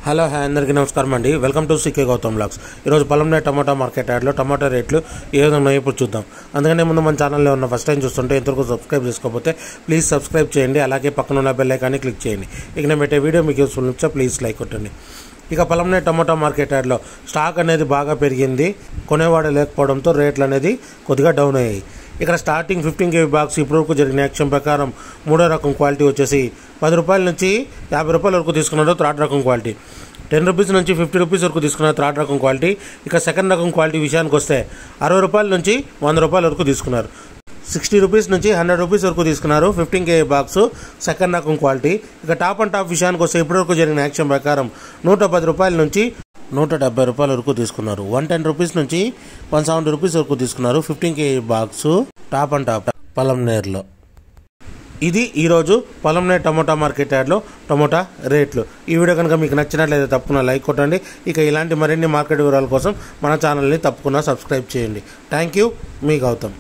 Hello అందరికీ నమస్కారం అండి. Welcome to CK Gautam blogs. ఈరోజు పొలంలో టమాటా మార్కెట్ యార్డ్లో టమాటా రేట్లు ఏ విధంగా ఉన్నాయో ఇప్పుడు చూద్దాం. అందుకనే ముందు మన ఛానల్లో ఉన్న ఫస్ట్ టైం చూస్తుంటే ఇంతవరకు సబ్స్క్రైబ్ చేసుకోకపోతే ప్లీజ్ సబ్స్క్రైబ్ చేయండి. అలాగే పక్కన ఉన్న బెల్ ఐకాన్ని క్లిక్ చేయండి. ఇక నేను పెట్టే వీడియో మీకు యూస్ఫుల్ నిచ్చా ప్లీజ్ లైక్ కొట్టండి. ఇక పొలంలో టమాటా మార్కెట్ యార్డ్లో స్టాక్ అనేది బాగా పెరిగింది. కొనేవాడు లేకపోవడంతో రేట్లు అనేది కొద్దిగా డౌన్ అయ్యాయి. ఇక్కడ స్టార్టింగ్ 15 kg బాక్స్ ఇప్పటివరకు జరిగిన యాక్షన్ ప్రకారం మూడో రకం క్వాలిటీ వచ్చేసి 10 రూపాయల నుంచి 50 రూపాయల వరకు తీసుకున్నారు థర్డ్ రకం క్వాలిటీ. 10 రూపీస్ నుంచి 50 రూపీస్ వరకు తీసుకున్నారు థర్డ్ రకం క్వాలిటీ. ఇక సెకండ్ రకం క్వాలిటీ విషయానికి వస్తే 60 రూపాయల నుంచి 100 రూపాయల వరకు తీసుకున్నారు. 60 రూపీస్ నుంచి 100 రూపీస్ వరకు తీసుకున్నారు 15 kg బాక్స్ సెకండ్ రకం క్వాలిటీ. ఇక టాప్ అండ్ టాప్ విషయానికి వస్తే ఇప్పటివరకు జరిగిన యాక్షన్ ప్రకారం 110 రూపాయల నుంచి 170 రూపాయల వరకు తీసుకున్నారు. 110 రూపీస్ నుంచి 170 రూపీస్ వరకు తీసుకున్నారు 15 kg box top and top పొలంనేరులో. ఇది ఈరోజు పొలంనేరు టమోటా మార్కెట్ యార్డ్లో టమోటా రేట్లు. ఈ వీడియో కనుక మీకు నచ్చినట్లయితే తప్పకుండా లైక్ కొట్టండి. ఇక ఇలాంటి మరిన్ని మార్కెట్ వివరాల కోసం మన ఛానల్ని తప్పకుండా సబ్స్క్రైబ్ చేయండి. థ్యాంక్ యూ, మీ గౌతమ్.